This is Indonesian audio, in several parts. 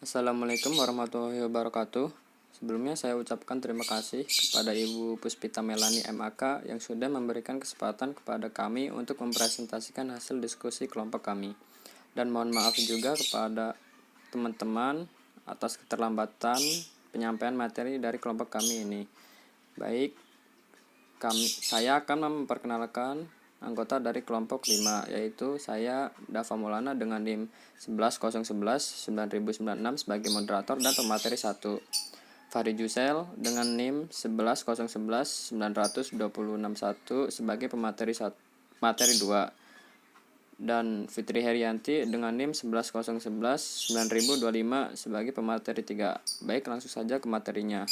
Assalamualaikum warahmatullahi wabarakatuh. Sebelumnya saya ucapkan terima kasih kepada Ibu Puspita Melani MAK yang sudah memberikan kesempatan kepada kami untuk mempresentasikan hasil diskusi kelompok kami. Dan mohon maaf juga kepada teman-teman atas keterlambatan penyampaian materi dari kelompok kami ini. Baik, saya akan memperkenalkan anggota dari kelompok 5, yaitu saya Dava Maulana dengan NIM 11.011.9096 sebagai moderator dan pemateri 1. Fahri Jusel dengan NIM 11.011.92061 sebagai pemateri 2. Dan Fitri Herianti dengan NIM 11.011.9025 sebagai pemateri 3. Baik, langsung saja ke materinya.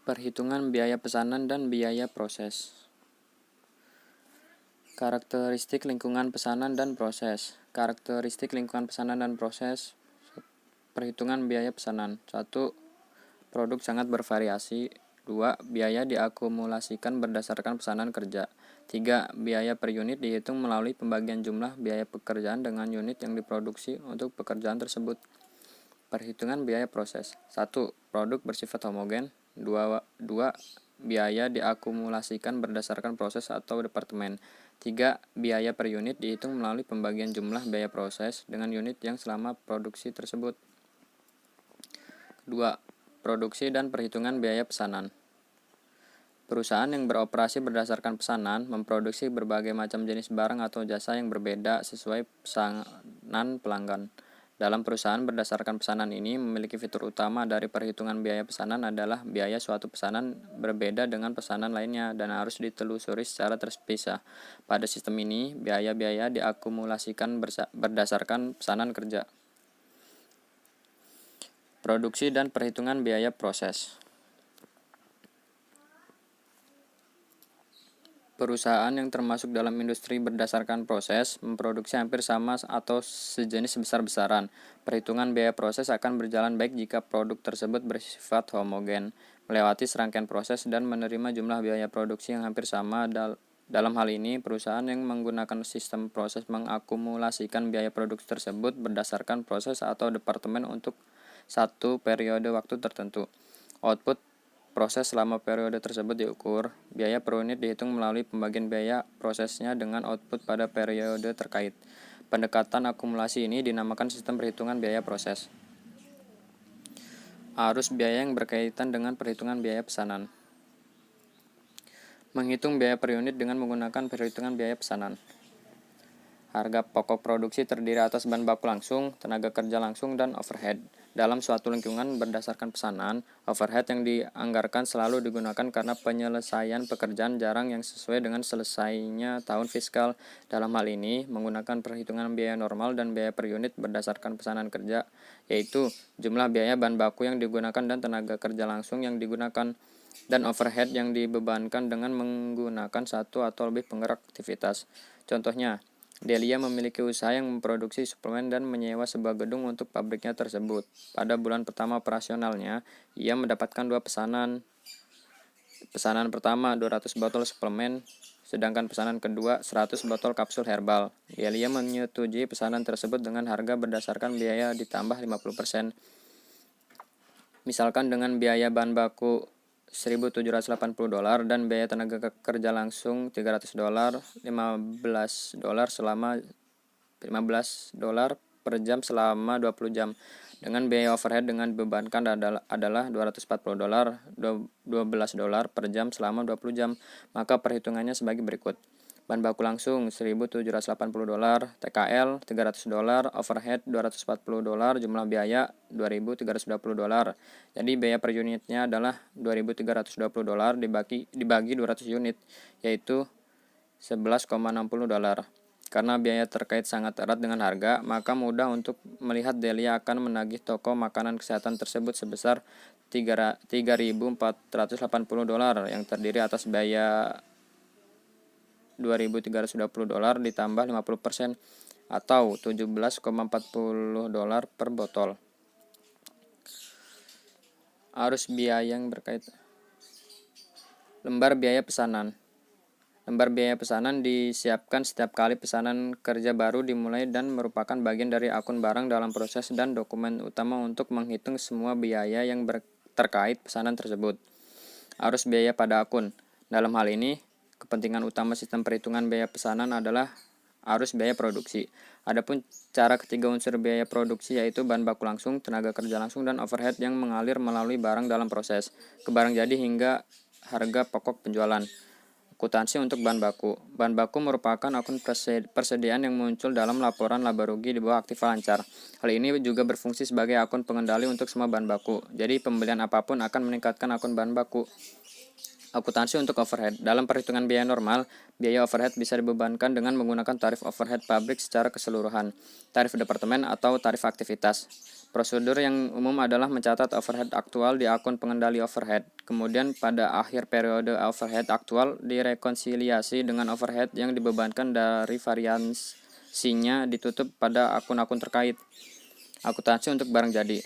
Perhitungan biaya pesanan dan biaya proses. Karakteristik lingkungan pesanan dan proses. Karakteristik lingkungan pesanan dan proses. Perhitungan biaya pesanan. 1. Produk sangat bervariasi. 2. Biaya diakumulasikan berdasarkan pesanan kerja. 3. Biaya per unit dihitung melalui pembagian jumlah biaya pekerjaan dengan unit yang diproduksi untuk pekerjaan tersebut. Perhitungan biaya proses. 1. Produk bersifat homogen. 2. Biaya diakumulasikan berdasarkan proses atau departemen. 3. Biaya per unit dihitung melalui pembagian jumlah biaya proses dengan unit yang selama produksi tersebut. 2. Produksi dan perhitungan biaya pesanan. Perusahaan yang beroperasi berdasarkan pesanan memproduksi berbagai macam jenis barang atau jasa yang berbeda sesuai pesanan pelanggan. Dalam perusahaan berdasarkan pesanan ini memiliki fitur utama dari perhitungan biaya pesanan adalah biaya suatu pesanan berbeda dengan pesanan lainnya dan harus ditelusuri secara terpisah. Pada sistem ini, biaya-biaya diakumulasikan berdasarkan pesanan kerja. Produksi dan perhitungan biaya proses. Perusahaan yang termasuk dalam industri berdasarkan proses memproduksi hampir sama atau sejenis besar-besaran. Perhitungan biaya proses akan berjalan baik jika produk tersebut bersifat homogen, melewati serangkaian proses dan menerima jumlah biaya produksi yang hampir sama. Dalam hal ini, perusahaan yang menggunakan sistem proses mengakumulasikan biaya produksi tersebut berdasarkan proses atau departemen untuk satu periode waktu tertentu. Output proses selama periode tersebut diukur. Biaya per unit dihitung melalui pembagian biaya prosesnya dengan output pada periode terkait. Pendekatan akumulasi ini dinamakan sistem perhitungan biaya proses. Arus biaya yang berkaitan dengan perhitungan biaya pesanan. Menghitung biaya per unit dengan menggunakan perhitungan biaya pesanan. Harga pokok produksi terdiri atas bahan baku langsung, tenaga kerja langsung, dan overhead. Dalam suatu lingkungan berdasarkan pesanan, overhead yang dianggarkan selalu digunakan karena penyelesaian pekerjaan jarang yang sesuai dengan selesainya tahun fiskal. Dalam hal ini, menggunakan perhitungan biaya normal dan biaya per unit berdasarkan pesanan kerja, yaitu jumlah biaya bahan baku yang digunakan dan tenaga kerja langsung yang digunakan, dan overhead yang dibebankan dengan menggunakan satu atau lebih penggerak aktivitas. Contohnya, Delia memiliki usaha yang memproduksi suplemen dan menyewa sebuah gedung untuk pabriknya tersebut. Pada bulan pertama operasionalnya, ia mendapatkan 2 pesanan. Pesanan pertama 200 botol suplemen, sedangkan pesanan kedua 100 botol kapsul herbal. Delia menyetujui pesanan tersebut dengan harga berdasarkan biaya ditambah 50%. Misalkan dengan biaya bahan baku $1.780 dan biaya tenaga kerja langsung $300, $15 selama $15 per jam selama 20 jam. Dengan biaya overhead dengan dibebankan adalah $240, $12 per jam selama 20 jam. Maka perhitungannya sebagai berikut. Bahan baku langsung $1.780, TKL $300, overhead $240, jumlah biaya $2.320. Jadi biaya per unitnya adalah $2.320 dibagi 200 unit, yaitu $11,60. Karena biaya terkait sangat erat dengan harga, maka mudah untuk melihat Delia akan menagih toko makanan kesehatan tersebut sebesar $3.480 yang terdiri atas biaya $2.320 ditambah 50% atau $17,40 per botol. Arus biaya yang berkaitan. Lembar biaya pesanan. Lembar biaya pesanan disiapkan setiap kali pesanan kerja baru dimulai dan merupakan bagian dari akun barang dalam proses dan dokumen utama untuk menghitung semua biaya yang terkait pesanan tersebut. Arus biaya pada akun. Dalam hal ini, kepentingan utama sistem perhitungan biaya pesanan adalah arus biaya produksi. Adapun cara ketiga unsur biaya produksi yaitu bahan baku langsung, tenaga kerja langsung, dan overhead yang mengalir melalui barang dalam proses, ke barang jadi hingga harga pokok penjualan. Akuntansi untuk bahan baku. Bahan baku merupakan akun persediaan yang muncul dalam laporan laba rugi di bawah aktiva lancar. Hal ini juga berfungsi sebagai akun pengendali untuk semua bahan baku. Jadi pembelian apapun akan meningkatkan akun bahan baku. Akuntansi untuk overhead. Dalam perhitungan biaya normal, biaya overhead bisa dibebankan dengan menggunakan tarif overhead pabrik secara keseluruhan, tarif departemen atau tarif aktivitas. Prosedur yang umum adalah mencatat overhead aktual di akun pengendali overhead. Kemudian pada akhir periode overhead aktual direkonsiliasi dengan overhead yang dibebankan dari variansinya ditutup pada akun-akun terkait. Akuntansi untuk barang jadi.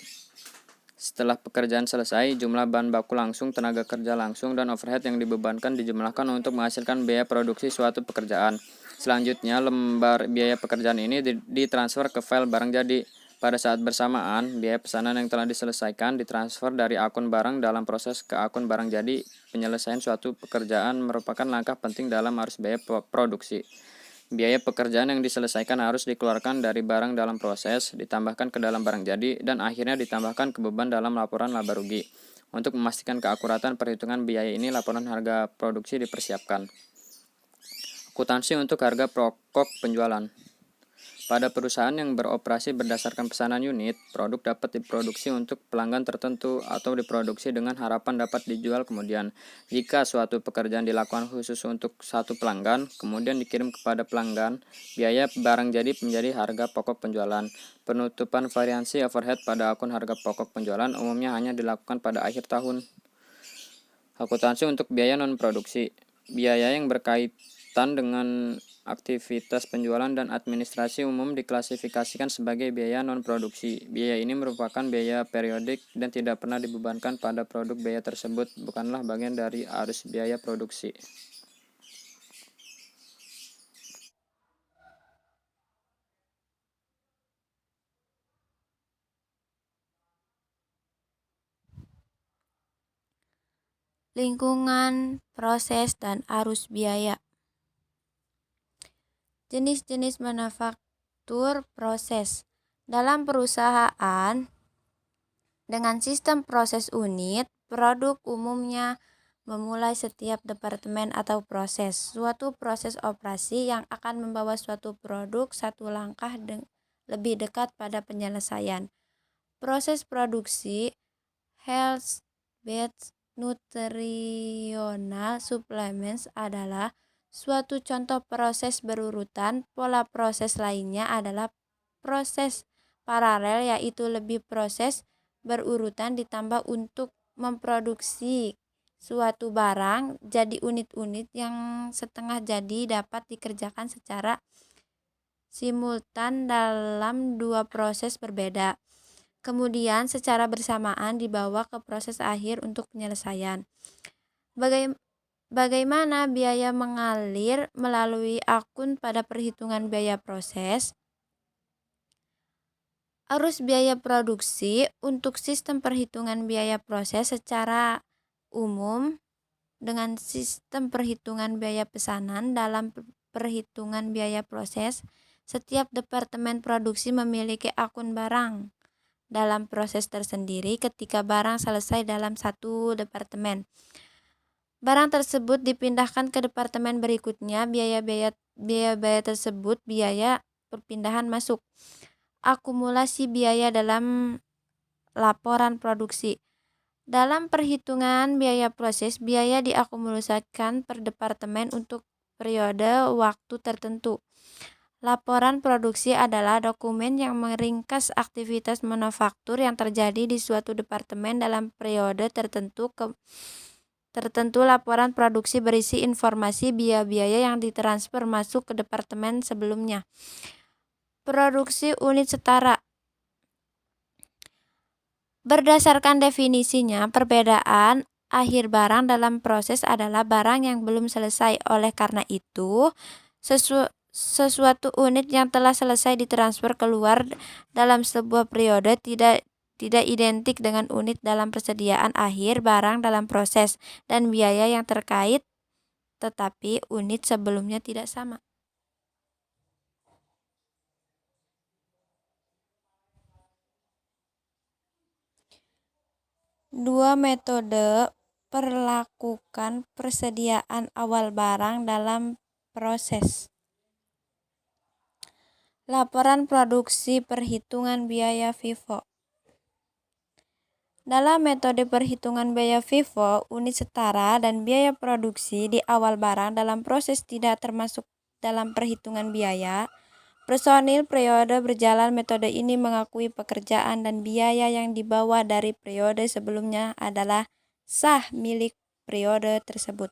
Setelah pekerjaan selesai, jumlah bahan baku langsung, tenaga kerja langsung, dan overhead yang dibebankan dijumlahkan untuk menghasilkan biaya produksi suatu pekerjaan. Selanjutnya, lembar biaya pekerjaan ini ditransfer ke file barang jadi. Pada saat bersamaan, biaya pesanan yang telah diselesaikan ditransfer dari akun barang dalam proses ke akun barang jadi. Penyelesaian suatu pekerjaan merupakan langkah penting dalam arus biaya produksi. Biaya pekerjaan yang diselesaikan harus dikeluarkan dari barang dalam proses, ditambahkan ke dalam barang jadi, dan akhirnya ditambahkan ke beban dalam laporan laba rugi. Untuk memastikan keakuratan perhitungan biaya ini, laporan harga produksi dipersiapkan. Akuntansi untuk harga pokok penjualan. Pada perusahaan yang beroperasi berdasarkan pesanan unit, produk dapat diproduksi untuk pelanggan tertentu atau diproduksi dengan harapan dapat dijual kemudian. Jika suatu pekerjaan dilakukan khusus untuk satu pelanggan, kemudian dikirim kepada pelanggan, biaya barang jadi menjadi harga pokok penjualan. Penutupan variansi overhead pada akun harga pokok penjualan umumnya hanya dilakukan pada akhir tahun. Akuntansi untuk biaya non-produksi. Biaya yang berkaitan dengan aktivitas penjualan dan administrasi umum diklasifikasikan sebagai biaya non-produksi. Biaya ini merupakan biaya periodik dan tidak pernah dibebankan pada produk. Biaya tersebut bukanlah bagian dari arus biaya produksi. Lingkungan, proses, dan arus biaya. Jenis-jenis manufaktur proses. Dalam perusahaan dengan sistem proses unit, produk umumnya memulai setiap departemen atau proses. Suatu proses operasi yang akan membawa suatu produk satu langkah lebih dekat pada penyelesaian. Proses produksi health based nutritional supplements adalah suatu contoh proses berurutan. Pola proses lainnya adalah proses paralel, yaitu lebih proses berurutan ditambah untuk memproduksi suatu barang jadi unit-unit yang setengah jadi dapat dikerjakan secara simultan dalam dua proses berbeda. Kemudian secara bersamaan dibawa ke proses akhir untuk penyelesaian. Bagaimana biaya mengalir melalui akun pada perhitungan biaya proses? Arus biaya produksi untuk sistem perhitungan biaya proses secara umum dengan sistem perhitungan biaya pesanan. Dalam perhitungan biaya proses, setiap departemen produksi memiliki akun barang dalam proses tersendiri. Ketika barang selesai dalam satu departemen, barang tersebut dipindahkan ke departemen berikutnya. Biaya tersebut biaya perpindahan masuk. Akumulasi biaya dalam laporan produksi. Dalam perhitungan biaya proses, biaya diakumulasikan per departemen untuk periode waktu tertentu. Laporan produksi adalah dokumen yang meringkas aktivitas manufaktur yang terjadi di suatu departemen dalam periode tertentu. Laporan produksi berisi informasi biaya-biaya yang ditransfer masuk ke departemen sebelumnya. Produksi unit setara. Berdasarkan definisinya, perbedaan akhir barang dalam proses adalah barang yang belum selesai. Oleh karena itu, sesuatu unit yang telah selesai ditransfer keluar dalam sebuah periode tidak identik dengan unit dalam persediaan akhir barang dalam proses, dan biaya yang terkait tetapi unit sebelumnya tidak sama. Dua metode perlakukan persediaan awal barang dalam proses. Laporan produksi perhitungan biaya FIFO. Dalam metode perhitungan biaya FIFO, unit setara dan biaya produksi di awal barang dalam proses tidak termasuk dalam perhitungan biaya. Personil periode berjalan metode ini mengakui pekerjaan dan biaya yang dibawa dari periode sebelumnya adalah sah milik periode tersebut.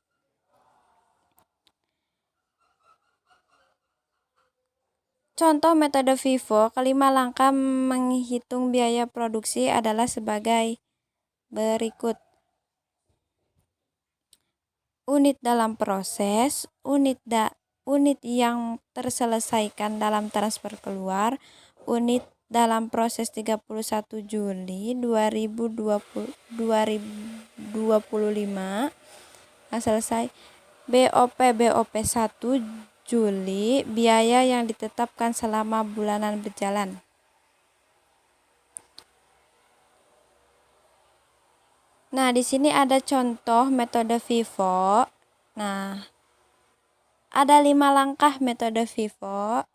Contoh metode FIFO, kelima langkah menghitung biaya produksi adalah sebagai berikut. Unit dalam proses, unit yang terselesaikan dalam transfer keluar, unit dalam proses 31 Juli 2025 selesai. BOP 1 Juli, biaya yang ditetapkan selama bulanan berjalan. Nah, di sini ada contoh metode FIFO. Nah, ada 5 langkah metode FIFO.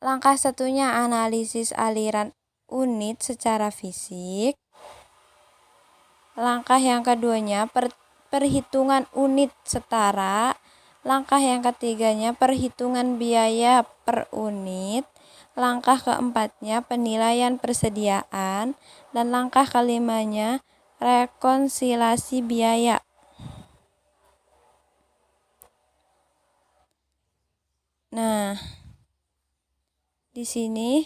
Langkah satunya analisis aliran unit secara fisik. Langkah yang keduanya perhitungan unit setara. Langkah yang ketiganya perhitungan biaya per unit. Langkah keempatnya penilaian persediaan. Dan langkah kelimanya rekonsiliasi biaya. Nah, di sini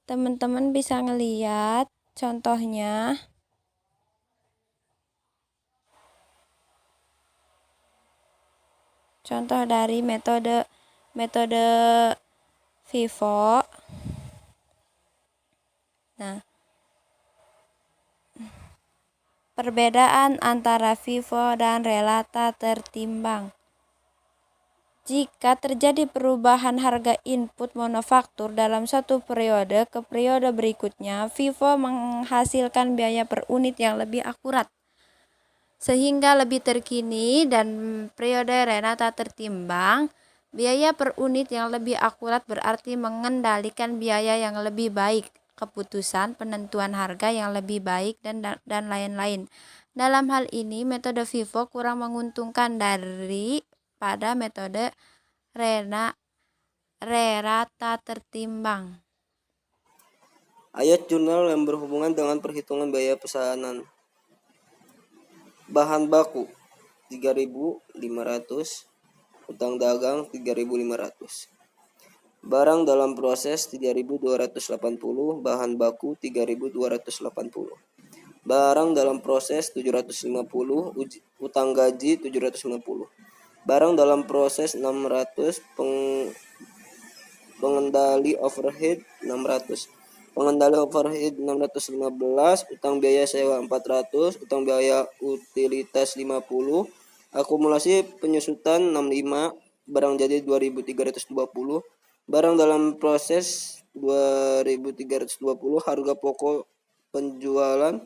teman-teman bisa ngeliat contohnya. Contoh dari metode FIFO. Nah, perbedaan antara FIFO dan relata tertimbang. Jika terjadi perubahan harga input manufaktur dalam satu periode ke periode berikutnya, FIFO menghasilkan biaya per unit yang lebih akurat sehingga lebih terkini, dan periode relata tertimbang, biaya per unit yang lebih akurat berarti mengendalikan biaya yang lebih baik, keputusan penentuan harga yang lebih baik, dan lain-lain. Dalam hal ini, metode FIFO kurang menguntungkan daripada metode relata tertimbang. Ayat jurnal yang berhubungan dengan perhitungan biaya pesanan. Bahan baku 3.500, utang dagang 3.500. Barang dalam proses 3.280, bahan baku 3.280. Barang dalam proses 750, utang gaji 750. Barang dalam proses 600, pengendali overhead 600. Pengendali overhead 615, utang biaya sewa 400, utang biaya utilitas 50, akumulasi penyusutan 65, barang jadi 2.320, barang dalam proses 2.320, harga pokok penjualan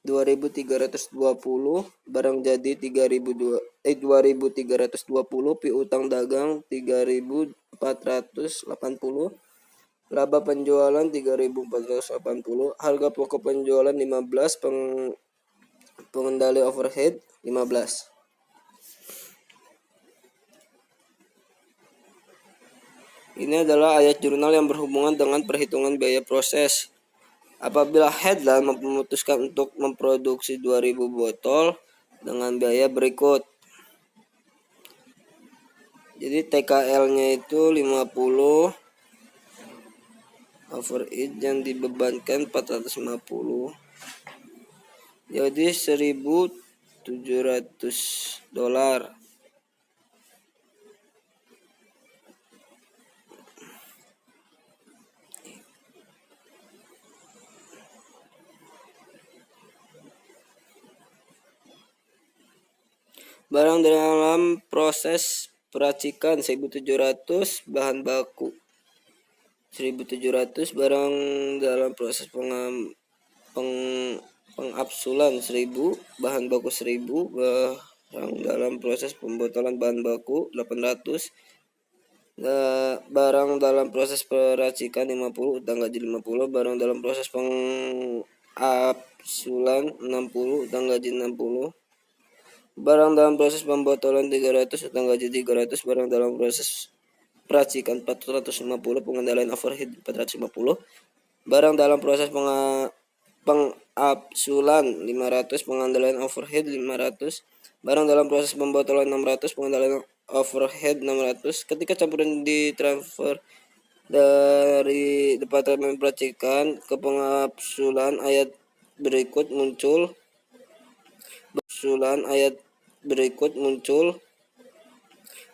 2.320, barang jadi 2.320, piutang dagang 3.480, laba penjualan 3.480, harga pokok penjualan 15, pengendali overhead 15. Ini adalah ayat jurnal yang berhubungan dengan perhitungan biaya proses. Apabila Headland memutuskan untuk memproduksi 2.000 botol dengan biaya berikut. Jadi TKL-nya itu 50, overhead yang dibebankan 450, jadi $1.700. Barang dalam proses peracikan 1.700, bahan baku 1.700, barang dalam proses pengabsulan 1.000, bahan baku 1.000, barang dalam proses pembotolan bahan baku 800, barang dalam proses peracikan 50, utang gaji 50, barang dalam proses pengabsulan 60, utang gaji 60, barang dalam proses pembotolan 300, utang gaji 300, barang dalam proses peracikan 450, pengendalian overhead 450, barang dalam proses pengabsulan 500, pengendalian overhead 500, barang dalam proses pembotolan 600, pengendalian overhead 600. Ketika campuran ditransfer dari departemen peracikan ke pengabsulan, ayat berikut muncul.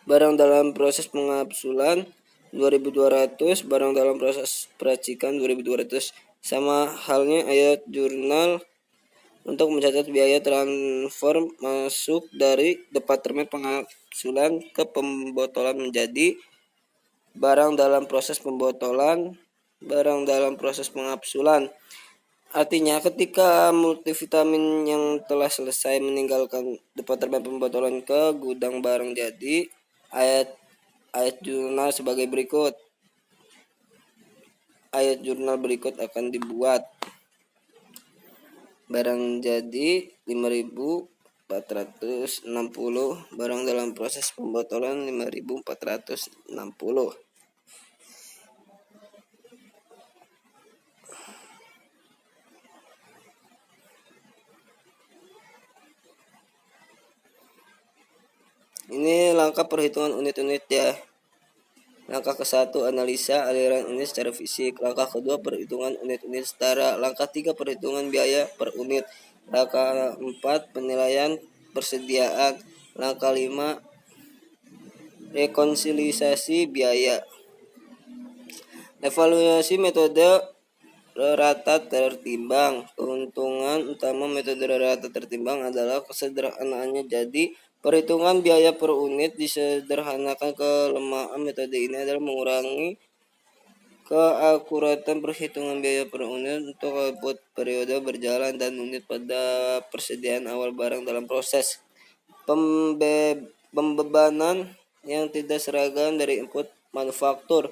Barang dalam proses pengabsulan 2.200, barang dalam proses peracikan 2.200. Sama halnya ayat jurnal untuk mencatat biaya transfer masuk dari departemen pengabsulan ke pembotolan menjadi barang dalam proses pembotolan, barang dalam proses pengabsulan. Artinya ketika multivitamin yang telah selesai meninggalkan departemen pembotolan ke gudang barang jadi, ayat jurnal sebagai berikut. Ayat jurnal berikut akan dibuat. Barang jadi 5.460, barang dalam proses pembotolan 5.460. Ini langkah perhitungan unit-unit ya. Langkah ke-1, analisa aliran unit secara fisik. Langkah kedua, perhitungan unit-unit setara. Langkah 3, perhitungan biaya per unit. Langkah 4, penilaian persediaan. Langkah 5, rekonsiliasi biaya. Evaluasi metode rata tertimbang. Keuntungan utama metode rata tertimbang adalah kesederhanaannya. Jadi perhitungan biaya per unit disederhanakan. Kelemahan metode ini adalah mengurangi keakuratan perhitungan biaya per unit untuk output periode berjalan dan unit pada persediaan awal barang dalam proses. Pembebanan yang tidak seragam dari input manufaktur.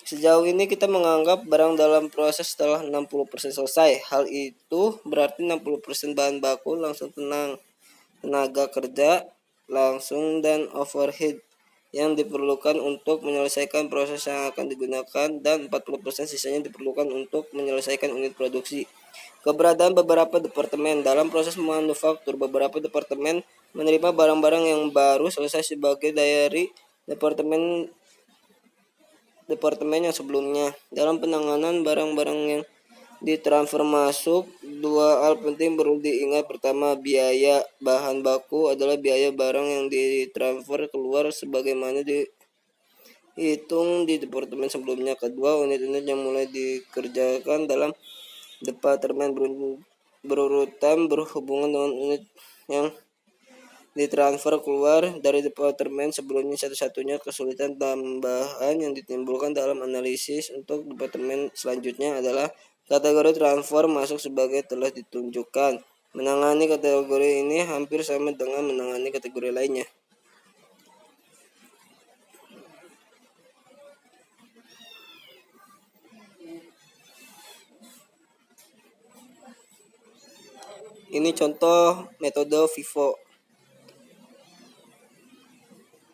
Sejauh ini kita menganggap barang dalam proses telah 60% selesai. Hal itu berarti 60% bahan baku langsung tenaga kerja langsung dan overhead yang diperlukan untuk menyelesaikan proses yang akan digunakan, dan 40% sisanya diperlukan untuk menyelesaikan unit produksi. Keberadaan beberapa departemen. Dalam proses manufaktur, beberapa departemen menerima barang-barang yang baru selesai sebagai dari departemen yang sebelumnya. Dalam penanganan barang-barang yang ditransfer masuk, dua hal penting perlu diingat. Pertama, biaya bahan baku adalah biaya barang yang ditransfer keluar sebagaimana dihitung di departemen sebelumnya. Kedua, unit-unit yang mulai dikerjakan dalam departemen berurutan berhubungan dengan unit yang ditransfer keluar dari departemen sebelumnya. Satu-satunya kesulitan tambahan yang ditimbulkan dalam analisis untuk departemen selanjutnya adalah kategori transfer masuk sebagai telah ditunjukkan. Menangani kategori ini hampir sama dengan menangani kategori lainnya. Ini contoh metode FIFO.